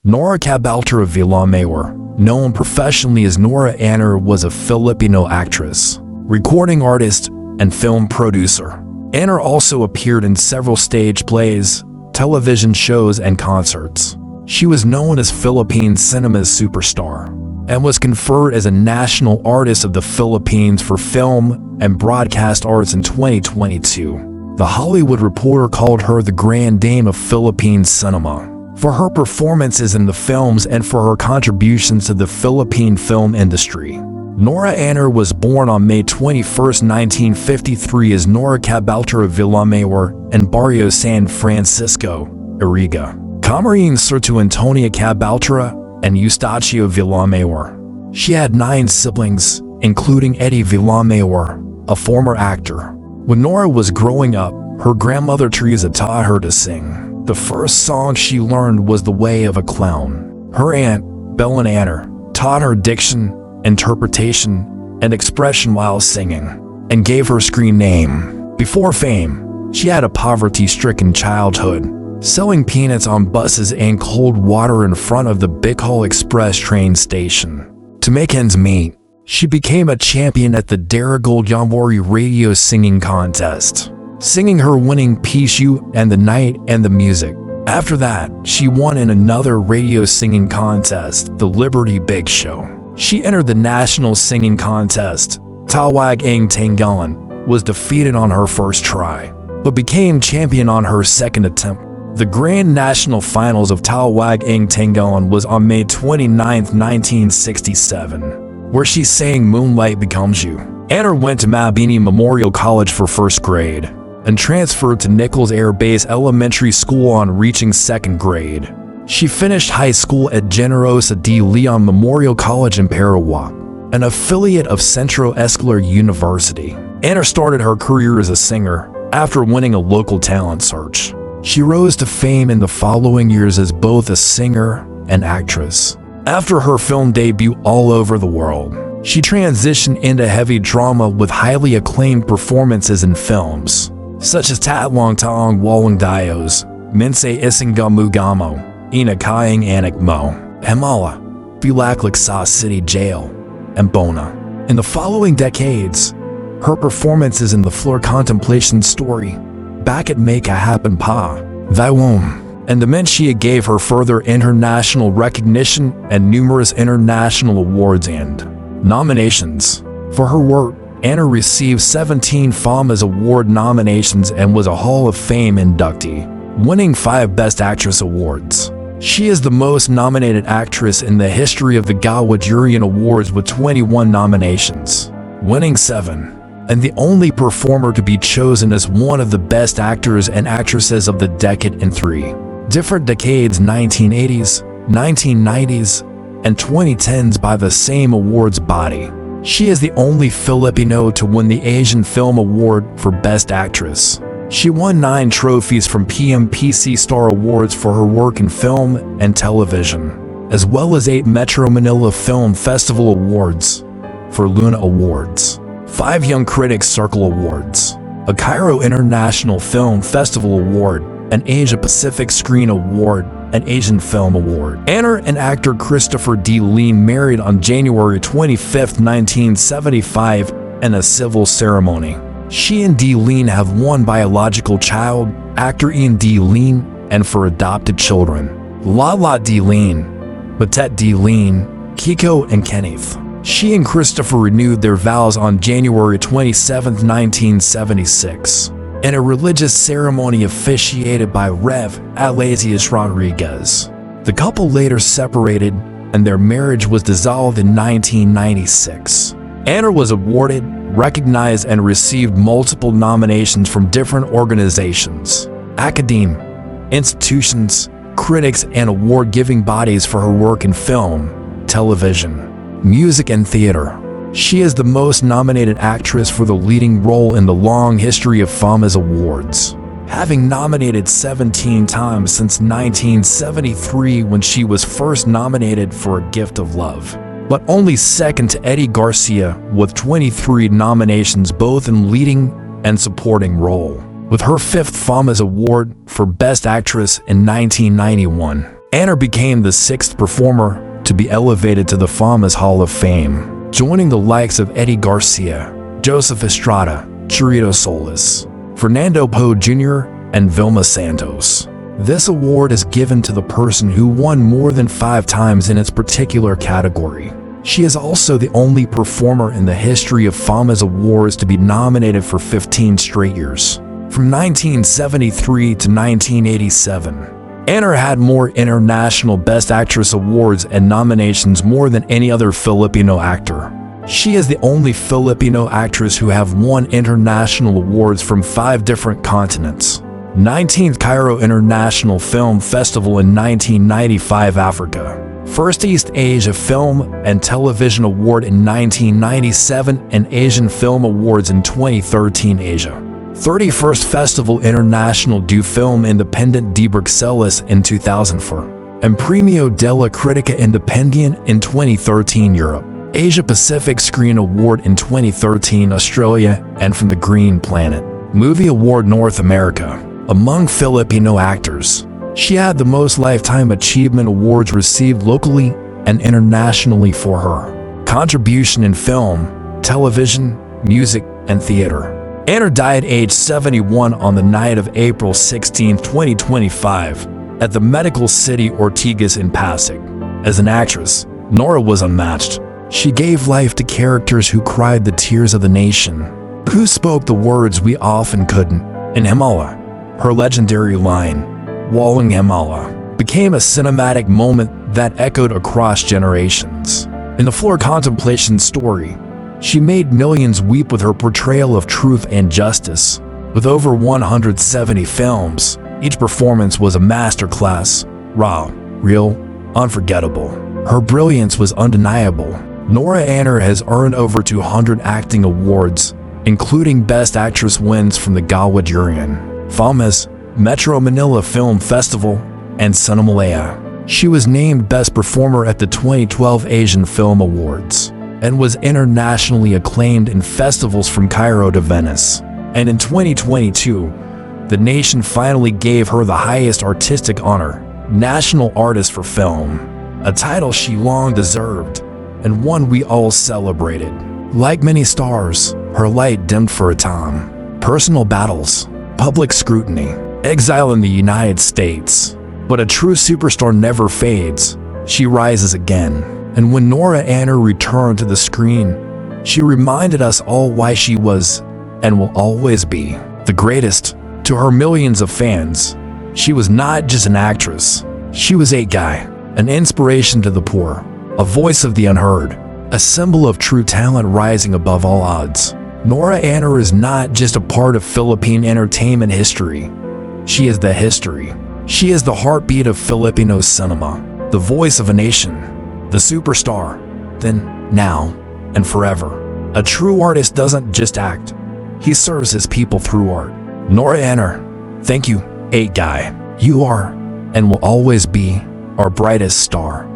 Nora Aunor, known professionally as Nora Aunor, was a Filipino actress, recording artist, and film producer. Aunor also appeared in several stage plays, television shows, and concerts. She was known as Philippine cinema's superstar and was conferred as a National Artist of the Philippines for Film and Broadcast Arts in 2022. The Hollywood Reporter called her the Grand Dame of Philippine cinema for her performances in the films and for her contributions to the Philippine film industry. Nora Aunor was born on May 21, 1953 as Nora Aunor in Barrio San Francisco, Iriga, Camarines Sur to Antonia Aunor and Eustacio Aunor. She had 9 siblings, including Eddie Aunor, a former actor. When Nora was growing up, her grandmother Teresa taught her to sing. The first song she learned was The Way of a Clown. Her aunt, Belen Aunor, taught her diction, interpretation, and expression while singing, and gave her screen name. Before fame, she had a poverty-stricken childhood, selling peanuts on buses and cold water in front of the Bicol Express train station. To make ends meet, she became a champion at the Daragold Yamori radio singing contest, singing her winning piece You and the Night and the Music. After that, she won in another radio singing contest, the Liberty Big Show. She entered the national singing contest. Tawag Ang Tanggalan was defeated on her first try, but became champion on her second attempt. The Grand National Finals of Tawag Ang Tanggalan was on May 29, 1967, where she sang Moonlight Becomes You. Aunor went to Mabini Memorial College for first grade and transferred to Nichols Air Base Elementary School on reaching second grade. She finished high school at Generosa de Leon Memorial College in Paraguay, an affiliate of Centro Escolar University. Aunor started her career as a singer after winning a local talent search. She rose to fame in the following years as both a singer and actress. After her film debut All Over the World, she transitioned into heavy drama with highly acclaimed performances in films such as Tatlong Taong Walong Dios, Minse Isang Gamugamo, Ina Kayang Anak Mo, Himala, Bulaklak Sa City Jail, and Bona. In the following decades, her performances in The Floor Contemplation Story, Back at Make a Happen Pa, Vaiwom, and Dementia gave her further international recognition and numerous international awards and nominations. For her work, Aunor received 17 FAMAS Award nominations and was a Hall of Fame inductee, winning 5 Best Actress awards. She is the most nominated actress in the history of the Gawajurian Awards with 21 nominations, winning 7. And the only performer to be chosen as one of the best actors and actresses of the decade in 3 different decades, 1980s, 1990s, and 2010s by the same awards body. She is the only Filipino to win the Asian Film Award for Best Actress. She won 9 trophies from PMPC Star Awards for her work in film and television, as well as 8 Metro Manila Film Festival Awards for Luna Awards, 5 Young Critics Circle Awards, a Cairo International Film Festival Award, an Asia Pacific Screen Award, an Asian Film Award. Aunor and actor Christopher D. Lean married on January 25, 1975 in a civil ceremony. She and D. Lean have one biological child, actor Ian D. Lean, and 4 adopted children, Lala D. Lean, Batet D. Lean, Kiko, and Kenneth. She and Christopher renewed their vows on January 27, 1976, in a religious ceremony officiated by Rev. Alazius Rodriguez. The couple later separated, and their marriage was dissolved in 1996. Aunor was awarded, recognized, and received multiple nominations from different organizations, academe, institutions, critics, and award-giving bodies for her work in film, television, music, and theater. She is the most nominated actress for the leading role in the long history of FAMAS Awards, having nominated 17 times since 1973 when she was first nominated for A Gift of Love, but only second to Eddie Garcia with 23 nominations both in leading and supporting role, with her 5th FAMAS Award for Best Actress in 1991. Aunor became the 6th performer to be elevated to the Fama's Hall of Fame, joining the likes of Eddie Garcia, Joseph Estrada, Chirito Solis, Fernando Poe Jr., and Vilma Santos. This award is given to the person who won more than 5 times in its particular category. She is also the only performer in the history of Fama's awards to be nominated for 15 straight years. From 1973 to 1987, Aunor had more international Best Actress awards and nominations more than any other Filipino actor. She is the only Filipino actress who have won international awards from 5 different continents. 19th Cairo International Film Festival in 1995 Africa. First East Asia Film and Television Award in 1997 and Asian Film Awards in 2013 Asia. 31st Festival International du Film Independent de Bruxelles in 2004. And Premio della Critica Independiente in 2013 Europe. Asia Pacific Screen Award in 2013 Australia, and from the Green Planet Movie Award North America. Among Filipino actors, she had the most Lifetime Achievement Awards received locally and internationally for her contribution in film, television, music, and theater. Aunor died aged 71 on the night of April 16, 2025, at the Medical City Ortigas in Pasig. As an actress, Nora was unmatched. She gave life to characters who cried the tears of the nation, who spoke the words we often couldn't. In Himala, her legendary line, "Walang Himala," became a cinematic moment that echoed across generations. In the Floor Contemplation story, she made millions weep with her portrayal of truth and justice. With over 170 films, each performance was a masterclass, raw, real, unforgettable. Her brilliance was undeniable. Nora Aunor has earned over 200 acting awards, including Best Actress wins from the Gawad-Urian, Fama's, Metro Manila Film Festival, and Cinemalaya. She was named Best Performer at the 2012 Asian Film Awards, and was internationally acclaimed in festivals from Cairo to Venice. And in 2022, the nation finally gave her the highest artistic honor, National Artist for Film, a title she long deserved, and one we all celebrated. Like many stars, her light dimmed for a time. Personal battles, public scrutiny, exile in the United States. But a true superstar never fades. She rises again. And when Nora Aunor returned to the screen, she reminded us all why she was, and will always be, the greatest. To her millions of fans, she was not just an actress. She was a guy, an inspiration to the poor, a voice of the unheard, a symbol of true talent rising above all odds. Nora Aunor is not just a part of Philippine entertainment history. She is the history. She is the heartbeat of Filipino cinema, the voice of a nation, the superstar, then, now, and forever. A true artist doesn't just act. He serves his people through art. Nora Aunor, thank you, 8 Guy. You are, and will always be, our brightest star.